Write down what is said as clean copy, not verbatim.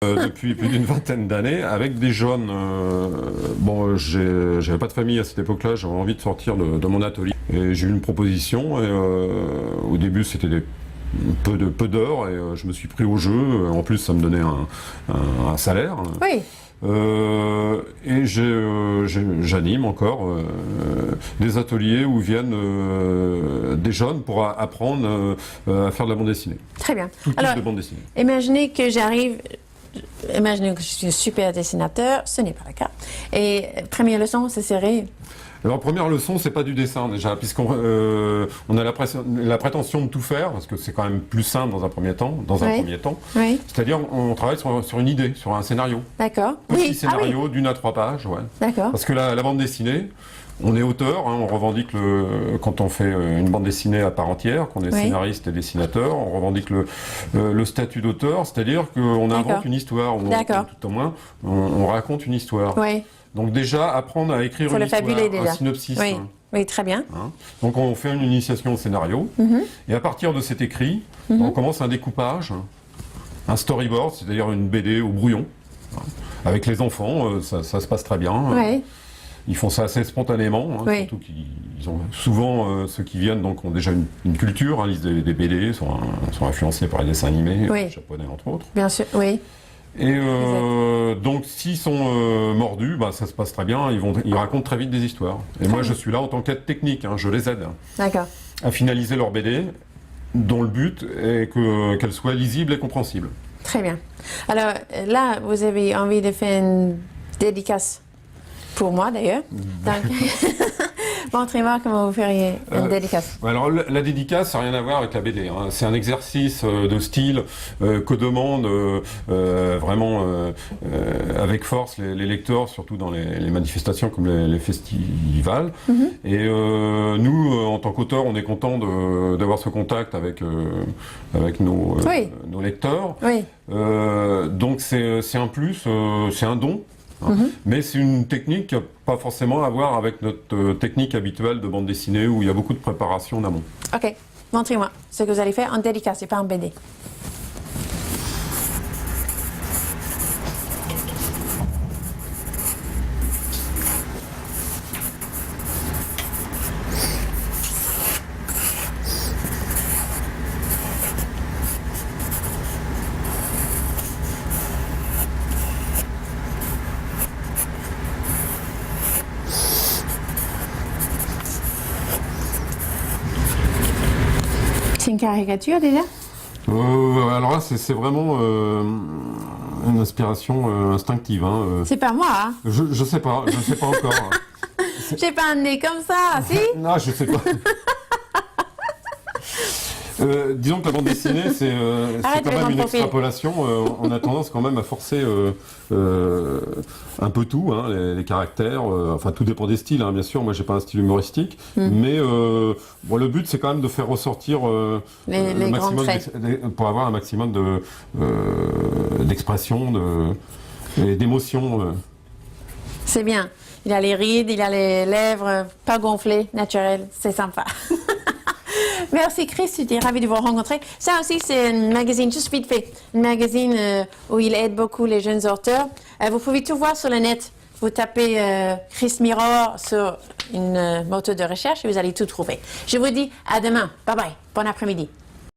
depuis plus d'une vingtaine d'années avec des jeunes. Bon, j'avais pas de famille à cette époque-là, j'avais envie de sortir de mon atelier. Et j'ai eu une proposition, et au début c'était peu d'heures, et je me suis pris au jeu. En plus, ça me donnait un salaire. Oui. Et j'anime encore des ateliers où viennent des jeunes pour apprendre à faire de la bande dessinée. Très bien. Tout type de bande dessinée. Imaginez que imaginez que je suis un super dessinateur, ce n'est pas le cas. Et première leçon, ce serait... Alors, première leçon, c'est pas du dessin déjà, puisqu'on on a la prétention de tout faire, parce que c'est quand même plus simple dans un premier temps. Oui. C'est-à-dire, on travaille sur une idée, sur un scénario. D'accord. Petit scénario d'une à 3 pages, ouais. D'accord. Parce que la bande dessinée, on est auteur, hein, on revendique quand on fait une bande dessinée à part entière, qu'on est scénariste et dessinateur, on revendique le statut d'auteur, c'est-à-dire qu'on invente une histoire, ou tout au moins, on raconte une histoire. Oui. Donc déjà, apprendre à écrire une histoire, un synopsis. Oui. Hein. Oui, très bien. Hein. Donc on fait une initiation au scénario, et à partir de cet écrit, on commence un découpage, un storyboard, c'est-à-dire une BD au brouillon. Hein. Avec les enfants, ça se passe très bien. Oui. Ils font ça assez spontanément, hein, surtout qu'ils ont souvent ceux qui viennent donc ont déjà une culture, hein, lisent des BD, sont influencés par les dessins animés japonais entre autres. Bien sûr, oui. Et donc s'ils sont mordus, bah, ça se passe très bien, ils racontent très vite des histoires. Et moi je suis là en tant qu'aide technique, hein, je les aide à finaliser leur BD, dont le but est qu'elle soit lisible et compréhensible. Très bien. Alors là, vous avez envie de faire une dédicace pour moi d'ailleurs. Montrez-moi comment vous feriez une dédicace. Alors la dédicace, ça n'a rien à voir avec la BD. Hein. C'est un exercice de style que demandent vraiment avec force les lecteurs, surtout dans les manifestations comme les festivals. Et nous, en tant qu'auteurs, on est content d'avoir ce contact avec nos lecteurs. Oui. Donc c'est un plus, c'est un don. Hein. Mais c'est une technique qui n'a pas forcément à voir avec notre technique habituelle de bande dessinée où il y a beaucoup de préparation en amont. Ok, montrez-moi ce que vous allez faire en dédicace et pas en BD. C'est une caricature déjà? Alors là, c'est vraiment une inspiration instinctive. Hein. C'est pas moi, hein? Je sais pas encore. J'ai pas un nez comme ça, si? Non, je sais pas. Disons que la bande dessinée, c'est quand même une extrapolation. On a tendance quand même à forcer un peu tout, hein, les caractères. Enfin, tout dépend des styles, hein, bien sûr. Moi, j'ai pas un style humoristique, mais bon, le but, c'est quand même de faire ressortir les maximum pour avoir un maximum d'expression, d'émotion. C'est bien. Il a les rides, il a les lèvres pas gonflées, naturelles. C'est sympa. Merci Chris, j'étais ravie de vous rencontrer. Ça aussi, c'est un magazine juste vite fait. Un magazine où il aide beaucoup les jeunes auteurs. Vous pouvez tout voir sur le net. Vous tapez Chris Mirror sur une moteur de recherche et vous allez tout trouver. Je vous dis à demain. Bye bye. Bon après-midi.